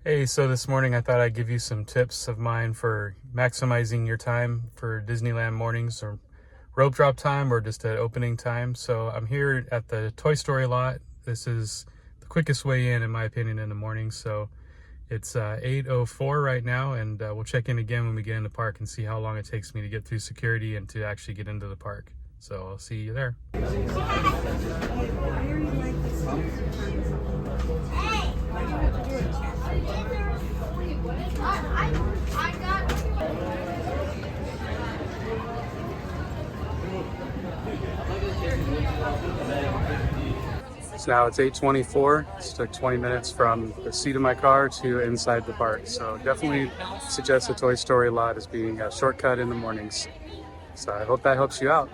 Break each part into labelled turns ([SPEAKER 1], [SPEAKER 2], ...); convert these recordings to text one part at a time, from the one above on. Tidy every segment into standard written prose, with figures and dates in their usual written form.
[SPEAKER 1] Hey, so this morning I thought I'd give you some tips of mine for maximizing your time for Disneyland mornings or rope drop time or just at opening time. So I'm here at the Toy Story lot. This is the quickest way in my opinion, in the morning. So it's 8:04 right now, and we'll check in again when we get in the park and see how long it takes me to get through security and to actually get into the park. So I'll see you there. So now it's 8:24. It took 20 minutes from the seat of my car to inside the park. So definitely suggest the Toy Story lot as being a shortcut in the mornings. So I hope that helps you out.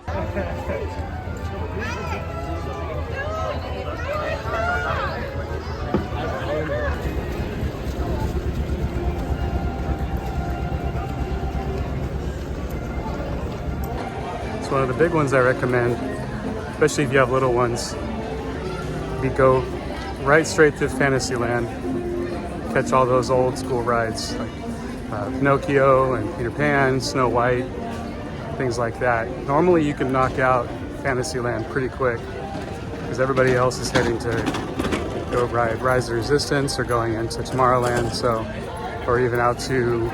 [SPEAKER 1] It's one of the big ones I recommend, especially if you have little ones. You go right straight to Fantasyland, catch all those old school rides like Pinocchio and Peter Pan, Snow White, things like that. Normally you can knock out Fantasyland pretty quick because everybody else is heading to go ride Rise of the Resistance or going into Tomorrowland, or even out to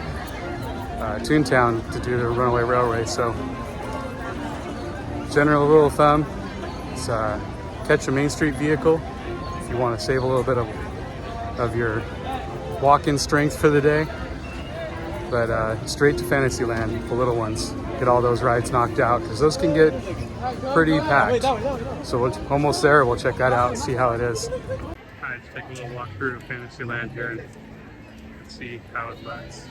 [SPEAKER 1] Toontown to do the Runaway Railway. So general rule of thumb is catch a Main Street vehicle if you want to save a little bit of your walk-in strength for the day. But straight to Fantasyland, the little ones, get all those rides knocked out because those can get pretty packed. So we're almost there. We'll check that out and see how it is. All right, let's take a little walk through Fantasyland here and see how it looks.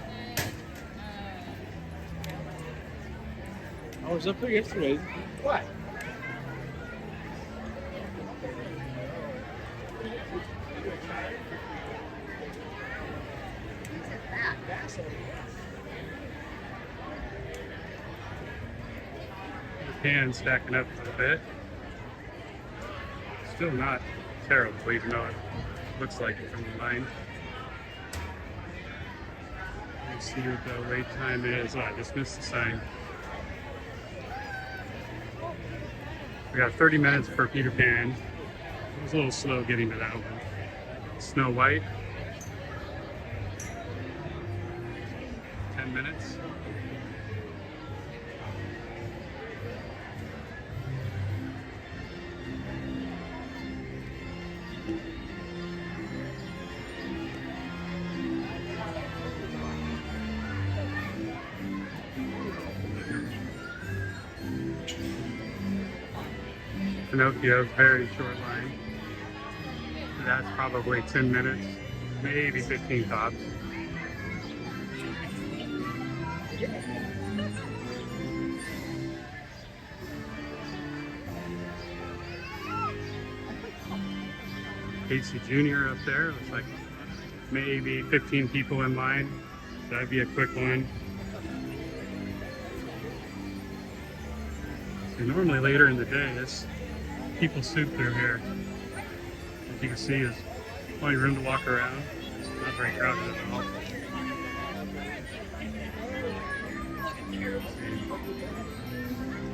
[SPEAKER 2] I was up there yesterday. What?
[SPEAKER 1] The can's stacking up a little bit. Still not terrible, even though it looks like it from the line. Let's see what the wait time is. Oh, I just missed the sign. We got 30 minutes for Peter Pan. It was a little slow getting to that one. Snow White, 10 minutes. Pinocchio's very short line. That's probably 10 minutes, maybe 15 tops. Casey Jr. up there, looks like maybe 15 people in line. That'd be a quick one. So normally later in the day, people soup through here. As you can see, there's plenty of room to walk around. It's not very crowded at all.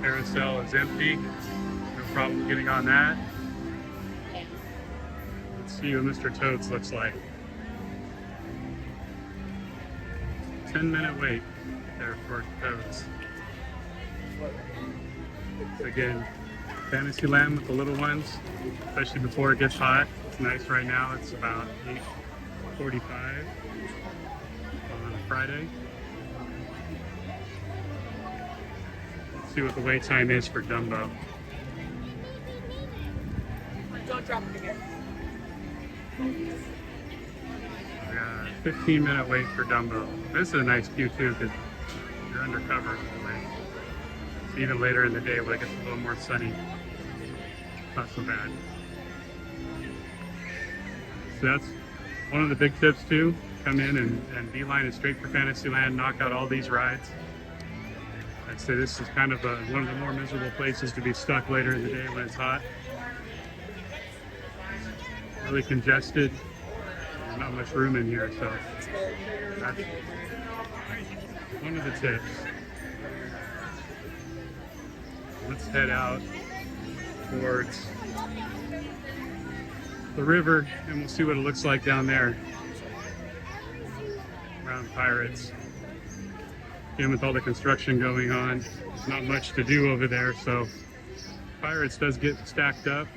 [SPEAKER 1] Carousel is empty. No problem getting on that. Let's see what Mr. Toad's looks like. 10-minute wait there for Toad's. Again, Fantasyland with the little ones, especially before it gets hot. It's nice right now. It's about 8:45 on a Friday. Let's see what the wait time is for Dumbo.
[SPEAKER 3] Don't drop it again.
[SPEAKER 1] We got a 15-minute wait for Dumbo. This is a nice queue too because you're undercover. Even later in the day when it gets a little more sunny. Not so bad. So that's one of the big tips too. Come in and beeline it straight for Fantasyland, knock out all these rides. I'd say this is kind of one of the more miserable places to be stuck later in the day when it's hot. Really congested. There's not much room in here, so that's one of the tips. Let's head out towards the river and we'll see what it looks like down there around Pirates. Again, with all the construction going on, there's not much to do over there, so Pirates does get stacked up.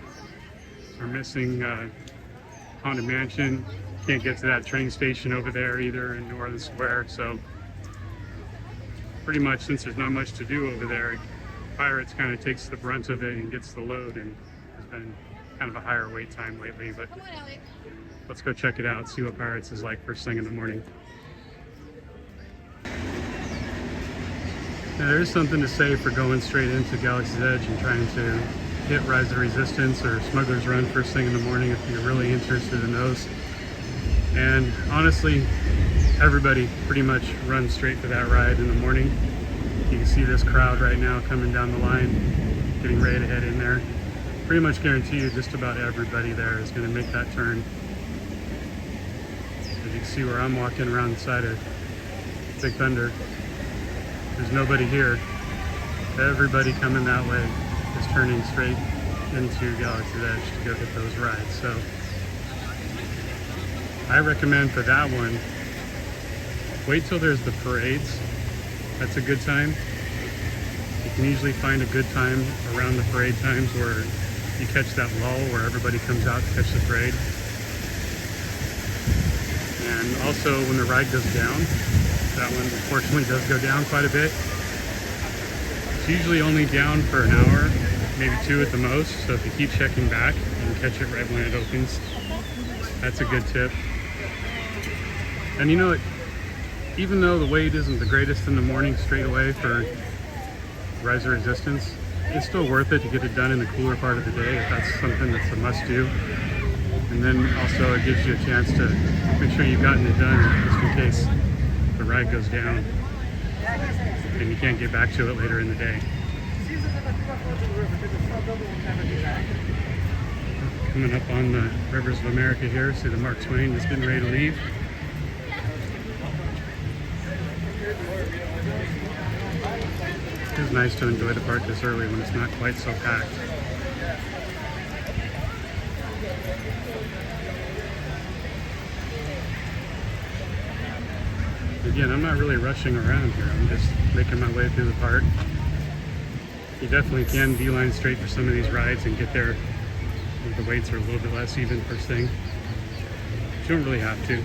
[SPEAKER 1] We're missing Haunted Mansion. Can't get to that train station over there either in Northern Square, so pretty much since there's not much to do over there, Pirates kind of takes the brunt of it and gets the load, and has been kind of a higher wait time lately, but let's go check it out, see what Pirates is like first thing in the morning. Now, there is something to say for going straight into Galaxy's Edge and trying to hit Rise of the Resistance or Smuggler's Run first thing in the morning if you're really interested in those. And honestly, everybody pretty much runs straight for that ride in the morning. You can see this crowd right now coming down the line, getting ready to head in there. Pretty much guarantee you just about everybody there is going to make that turn. As you can see where I'm walking around the side of Big Thunder, there's nobody here. Everybody coming that way is turning straight into Galaxy's Edge to go hit those rides. So I recommend for that one, wait till there's the parades. That's a good time. You can usually find a good time around the parade times where you catch that lull where everybody comes out to catch the parade. And also when the ride goes down, that one unfortunately does go down quite a bit. It's usually only down for an hour, maybe 2 at the most, so if you keep checking back, you can catch it right when it opens. That's a good tip. And you know what, even though the wait isn't the greatest in the morning straight away for Rise of Resistance, it's still worth it to get it done in the cooler part of the day if that's something that's a must-do. And then also it gives you a chance to make sure you've gotten it done just in case the ride goes down and you can't get back to it later in the day. Coming up on the Rivers of America here, see the Mark Twain is getting ready to leave. It's nice to enjoy the park this early when it's not quite so packed. Again, I'm not really rushing around here. I'm just making my way through the park. You definitely can beeline straight for some of these rides and get there if the waits are a little bit less even first thing. But you don't really have to.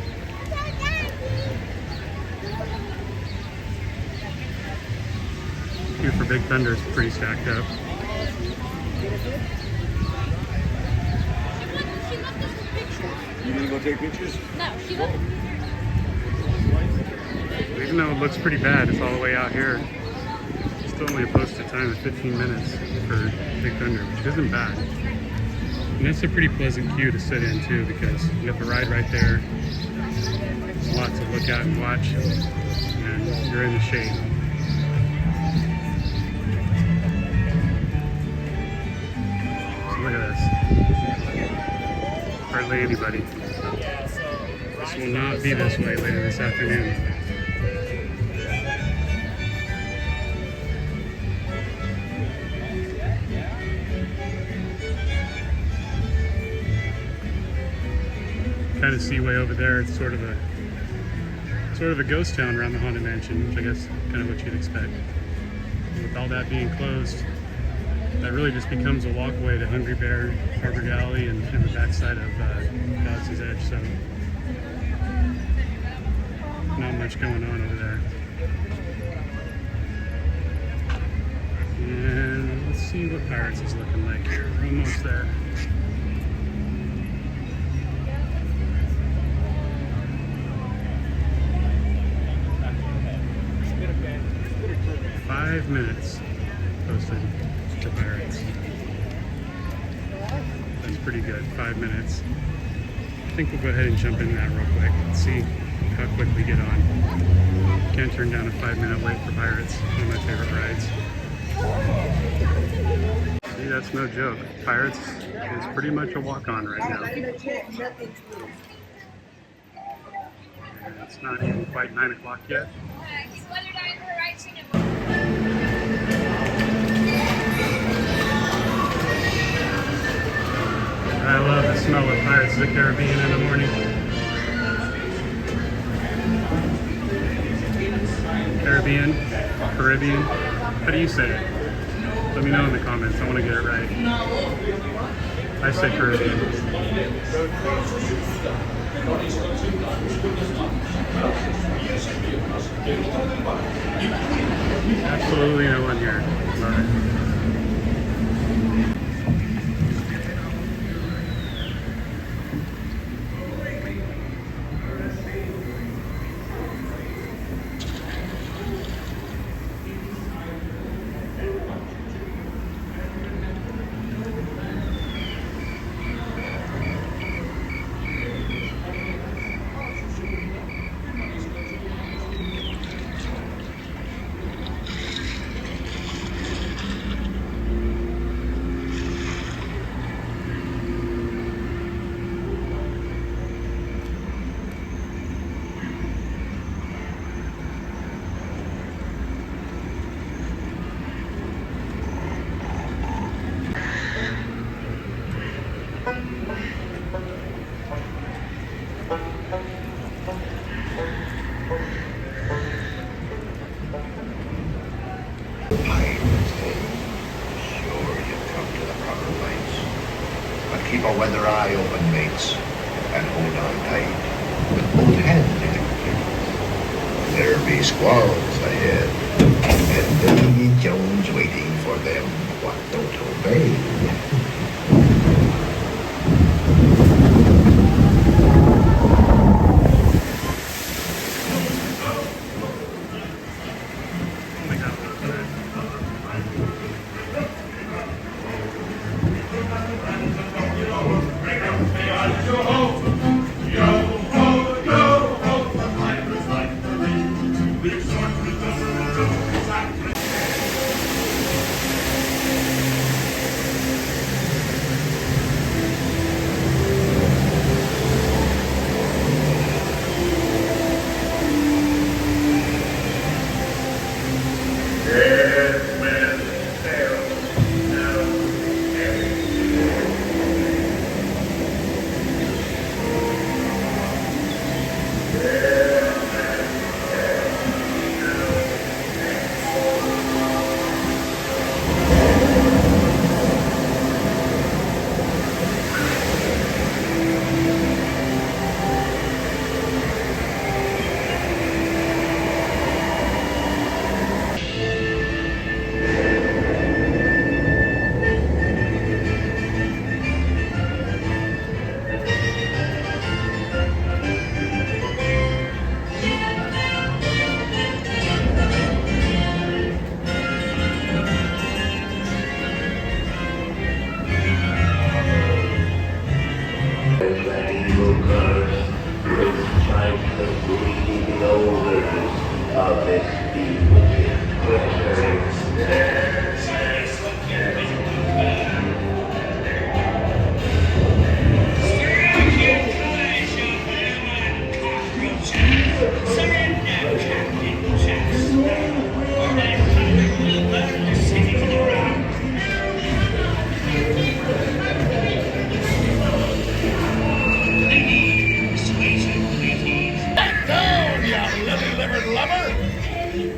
[SPEAKER 1] Queue for Big Thunder is pretty stacked up.
[SPEAKER 2] You gonna go take pictures?
[SPEAKER 3] No, she left.
[SPEAKER 1] Even though it looks pretty bad, it's all the way out here. It's still only a posted time of 15 minutes for Big Thunder, which isn't bad. And it's a pretty pleasant queue to sit in too, because you got the ride right there. There's a lot to look at and watch, and you're in the shade. So look at this. Hardly anybody. This will not be this way later this afternoon. Kind of see way over there, it's sort of a ghost town around the Haunted Mansion, which I guess kind of what you'd expect. And with all that being closed, that really just becomes a walkway to Hungry Bear, Harbor Galley, and the backside of Galaxy's Edge. So not much going on over there. And let's see what Pirates is looking like here. We're almost there. Five minutes posted to Pirates. That's pretty good, 5 minutes. I think we'll go ahead and jump in that real quick and see how quick we get on. Can't turn down a 5-minute wait for Pirates, one of my favorite rides. See, that's no joke. Pirates is pretty much a walk-on right now. It's not even quite 9 o'clock yet. I love the smell of Pirates of the Caribbean in the morning. Caribbean. How do you say it? Let me know in the comments. I want to get it right. I say Caribbean. Absolutely no one here. Love it.
[SPEAKER 4] Keep a weather eye open, mates, and hold on tight with both hands in your There be squalls ahead, and Davy Jones waiting for them what don't obey.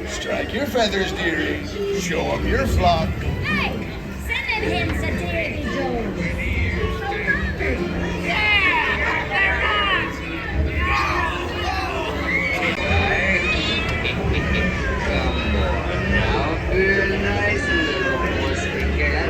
[SPEAKER 5] Strike your feathers, dearie. Show 'em your flock.
[SPEAKER 6] Hey, send him to Davy Jones.
[SPEAKER 7] Come on now, feel nice little pussycat.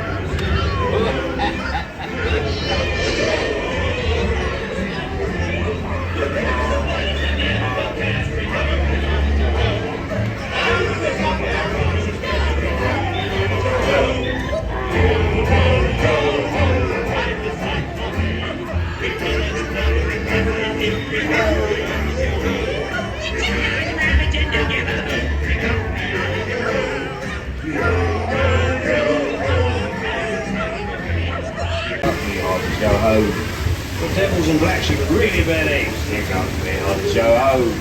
[SPEAKER 5] Go,
[SPEAKER 2] browns and blacks are really bad eggs. Drink up, me old Joe.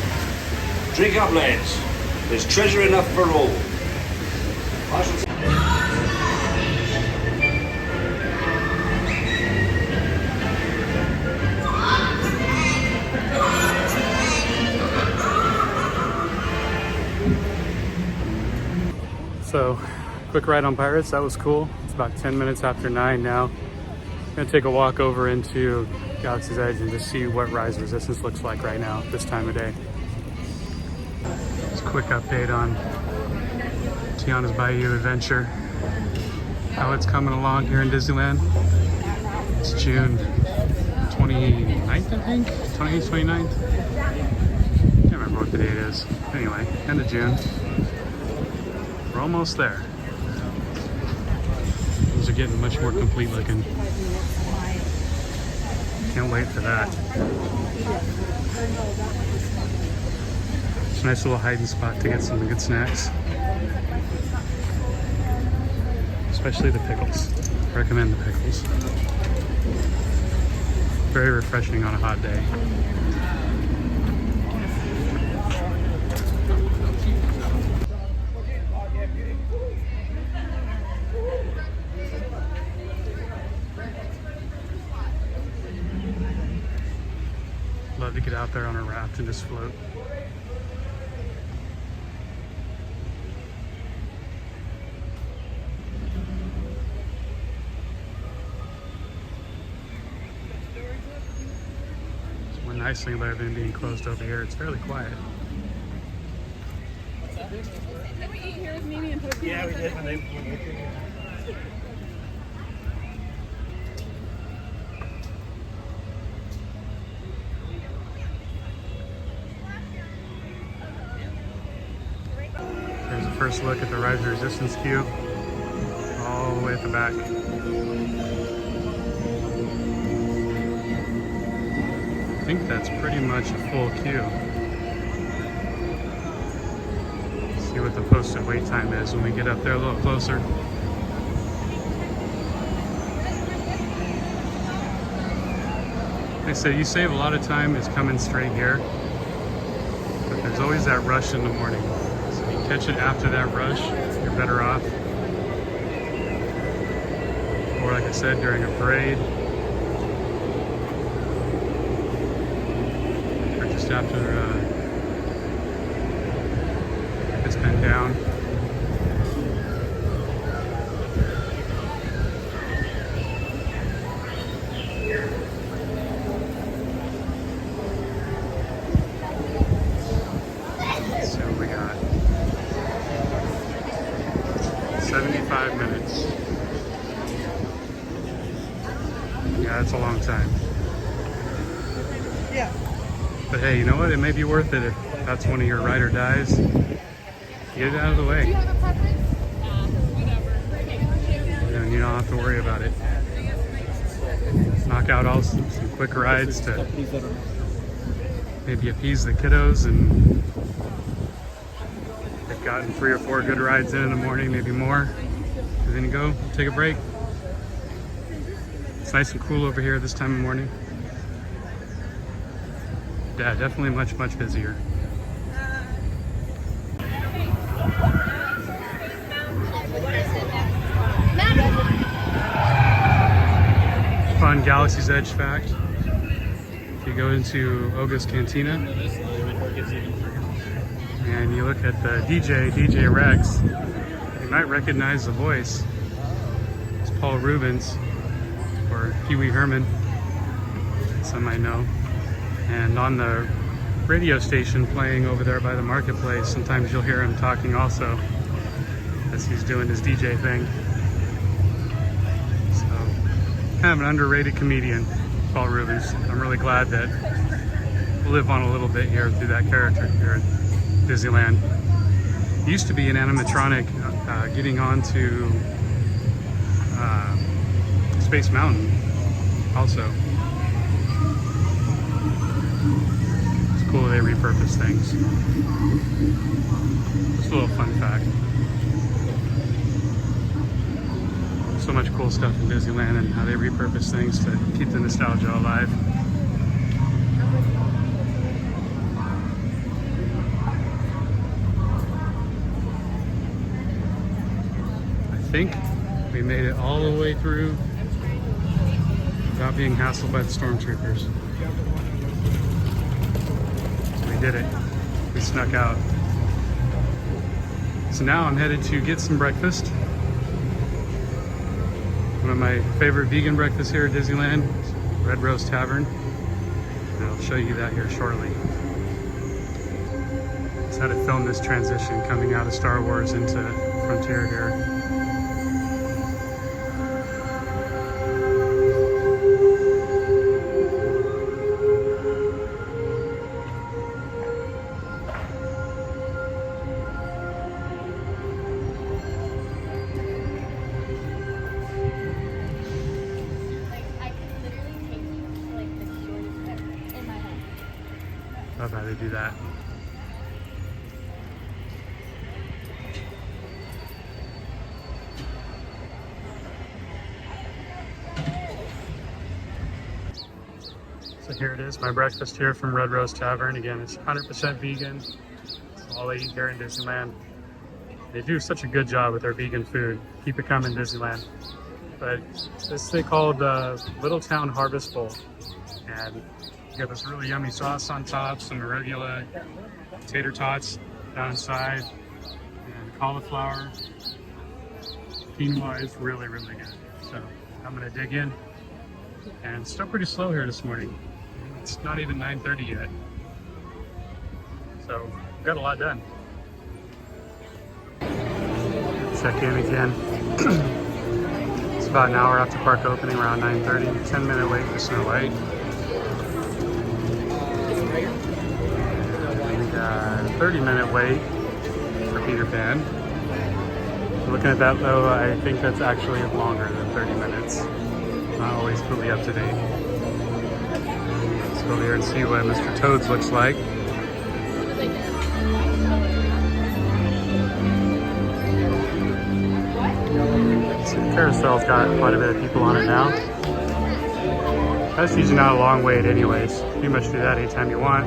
[SPEAKER 2] Drink up, lads. There's treasure enough for all. I shall
[SPEAKER 1] So, quick ride on Pirates, that was cool. It's about 10 minutes after 9 now. I'm gonna take a walk over into Galaxy's Edge and just see what rise resistance looks like right now, this time of day. Just a quick update on Tiana's Bayou adventure. How it's coming along here in Disneyland. It's June 29th, I think? 28th, 29th? Can't remember what the date is. Anyway, end of June. We're almost there. These are getting much more complete looking. Can't wait for that. It's a nice little hiding spot to get some good snacks. Especially the pickles. Recommend the pickles. Very refreshing on a hot day. Love to get out there on a raft and just float. It's one nice thing about everything being closed over here. It's fairly quiet.
[SPEAKER 3] Did we eat here with Mimi and Pokey?
[SPEAKER 8] Yeah, we did when they came here.
[SPEAKER 1] There's a first look at the rise resistance queue, all the way at the back. I think that's pretty much a full queue. See what the posted wait time is when we get up there a little closer. They say you save a lot of time is coming straight here, but there's always that rush in the morning. So if you catch it after that rush, you're better off. Or like I said, during a parade, or just after it's been down. Let's see what we got. 75 minutes. Yeah, that's a long time.
[SPEAKER 3] Yeah.
[SPEAKER 1] But hey, you know what? It may be worth it if that's one of your ride or dies. Get it out of the way.
[SPEAKER 3] Do you have a preference? Whatever.
[SPEAKER 1] And you don't have to worry about it. Knock out all some quick rides to maybe appease the kiddos, and they've gotten 3 or 4 good rides in the morning, maybe more. And then you go, take a break. It's nice and cool over here this time of morning. Yeah, definitely much, much busier. Fun Galaxy's Edge fact. If you go into Oga's Cantina and you look at the DJ Rex, you might recognize the voice. It's Paul Rubens or Pee Wee Herman, some might know. And on the radio station playing over there by the marketplace, sometimes you'll hear him talking also as he's doing his DJ thing. So, kind of an underrated comedian, Paul Rubens. I'm really glad that we'll live on a little bit here through that character here at Disneyland. He used to be an animatronic getting onto Space Mountain also. It's cool they repurpose things. Just a little fun fact. So much cool stuff in Disneyland and how they repurpose things to keep the nostalgia alive. think we made it all the way through without being hassled by the stormtroopers. So we did it. We snuck out. So now I'm headed to get some breakfast. One of my favorite vegan breakfasts here at Disneyland, Rose Tavern. And I'll show you that here shortly. Just had to film this transition coming out of Star Wars into Frontier here. Love how they do that. So here it is, my breakfast here from Rose Tavern. Again, it's 100% vegan. It's all they eat here in Disneyland. They do such a good job with their vegan food. Keep it coming, Disneyland. But this they called Little Town Harvest Bowl. And you got this really yummy sauce on top, some arugula, tater tots down inside, and cauliflower. Quinoa is really, really good. So I'm gonna dig in. And it's still pretty slow here this morning. It's not even 9:30 yet. So got a lot done. Check in again. It's about an hour after park opening, around 9:30. 10-minute wait for Snow White. We got a 30-minute wait for Peter Pan. Looking at that though, I think that's actually longer than 30 minutes. Not always fully up to date. Let's go over here and see what Mr. Toad's looks like. So the carousel's got quite a bit of people on it now. That's usually not a long wait anyways. You pretty much do that anytime you want.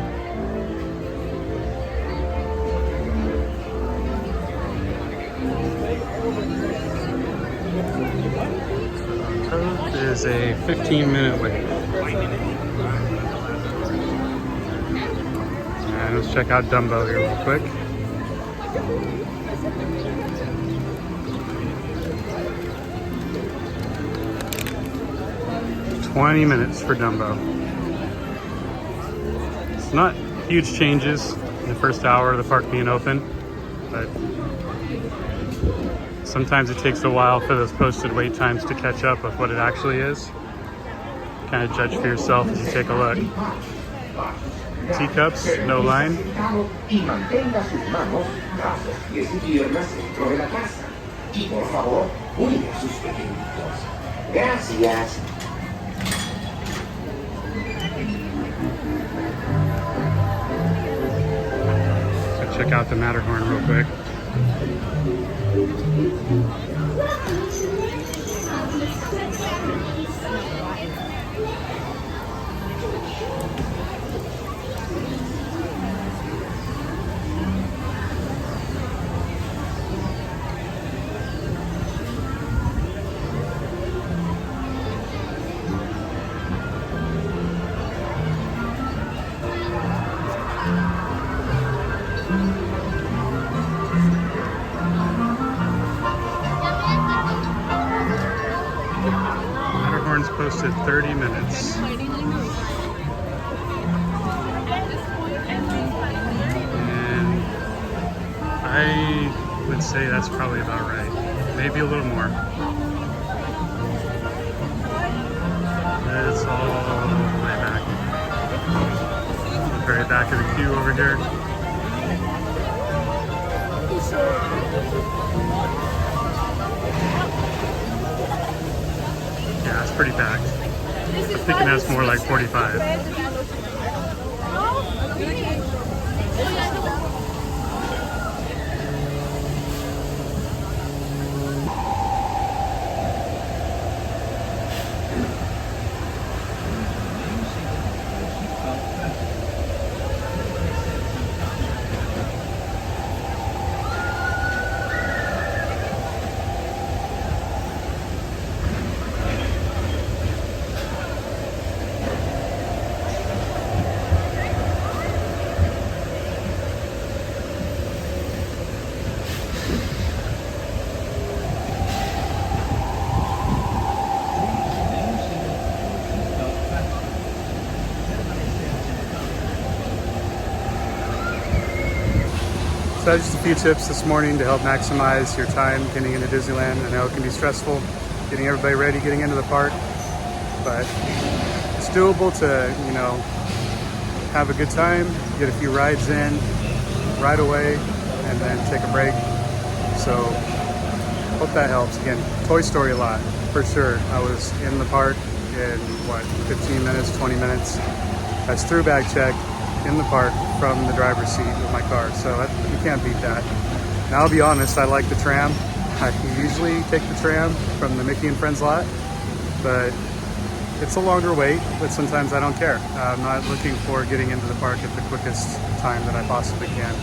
[SPEAKER 1] Toad is a 15-minute wait. And let's check out Dumbo here real quick. $20 minutes for Dumbo. It's not huge changes in the first hour of the park being open, but sometimes it takes a while for those posted wait times to catch up with what it actually is. Kind of judge for yourself as you take a look. Teacups, no line. So check out the Matterhorn real quick. Matterhorn's posted 30 minutes. And I would say that's probably about right. Maybe a little more. It's all the way back. The very back of the queue over here. Yeah, it's pretty packed. I'm thinking that's more like 45. So just a few tips this morning to help maximize your time getting into Disneyland. I know it can be stressful getting everybody ready, getting into the park, but it's doable to, you know, have a good time, get a few rides in right away, and then take a break. So hope that helps. Again, Toy Story a lot, for sure. I was in the park in, 15 minutes, 20 minutes. That's through bag check in the park from the driver's seat of my car. So you can't beat that. Now, I'll be honest, I like the tram. I usually take the tram from the Mickey and Friends lot, but it's a longer wait, but sometimes I don't care. I'm not looking for getting into the park at the quickest time that I possibly can.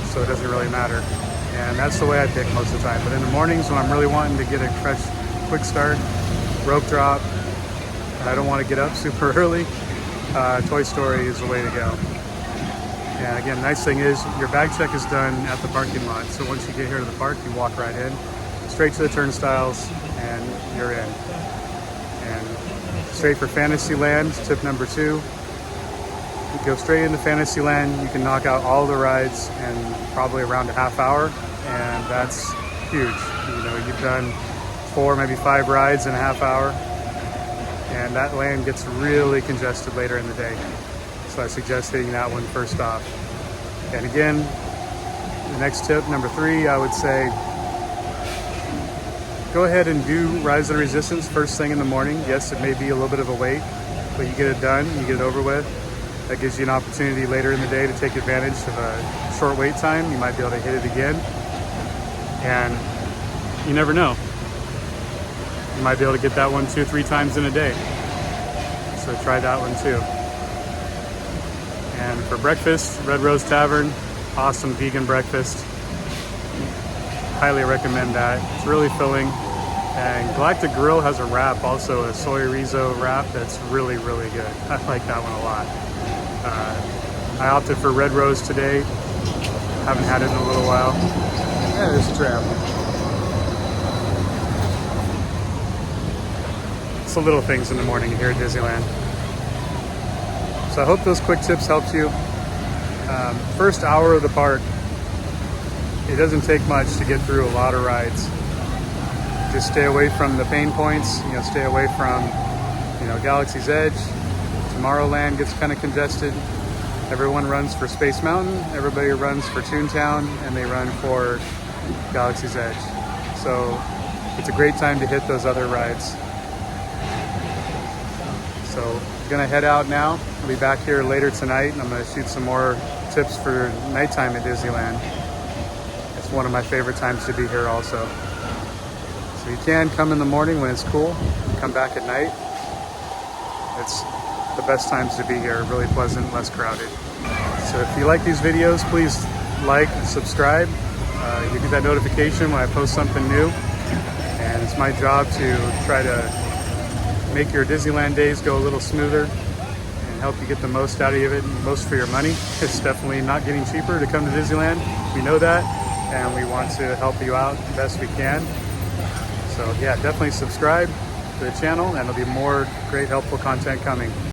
[SPEAKER 1] So it doesn't really matter. And that's the way I pick most of the time. But in the mornings when I'm really wanting to get a fresh, quick start, rope drop, I don't want to get up super early, Toy Story is the way to go. And again, the nice thing is your bag check is done at the parking lot. So once you get here to the park, you walk right in, straight to the turnstiles, and you're in. And straight for Fantasyland, tip number 2. You go straight into Fantasyland, you can knock out all the rides in probably around a half hour, and that's huge. You know, you've done 4, maybe 5 rides in a half hour, and that land gets really congested later in the day. So I suggest hitting that one first off. And again, the next tip, number 3, I would say, go ahead and do Rise of the Resistance first thing in the morning. Yes, it may be a little bit of a wait, but you get it done, you get it over with. That gives you an opportunity later in the day to take advantage of a short wait time. You might be able to hit it again. And you never know. You might be able to get that one 2 or 3 times in a day. So try that one too. And for breakfast, Red Rose Tavern, awesome vegan breakfast. Highly recommend that. It's really filling. And Galactic Grill has a wrap, also a soy rizo wrap that's really, really good. I like that one a lot. I opted for Red Rose today. Haven't had it in a little while. Yeah, there's a tram. It's the little things in the morning here at Disneyland. So I hope those quick tips helped you. First hour of the park, it doesn't take much to get through a lot of rides. Just stay away from the pain points, you know, stay away from, you know, Galaxy's Edge. Tomorrowland gets kind of congested. Everyone runs for Space Mountain, everybody runs for Toontown, and they run for Galaxy's Edge. So it's a great time to hit those other rides. So I'm gonna head out now. I'll be back here later tonight, and I'm gonna shoot some more tips for nighttime at Disneyland. It's one of my favorite times to be here also. So you can come in the morning when it's cool, come back at night. It's the best times to be here, really pleasant, less crowded. So if you like these videos, please like and subscribe. You get that notification when I post something new. And it's my job to try to make your Disneyland days go a little smoother and help you get the most out of it, most for your money. It's definitely not getting cheaper to come to Disneyland. We know that, and we want to help you out the best we can. So yeah, definitely subscribe to the channel, and there'll be more great helpful content coming.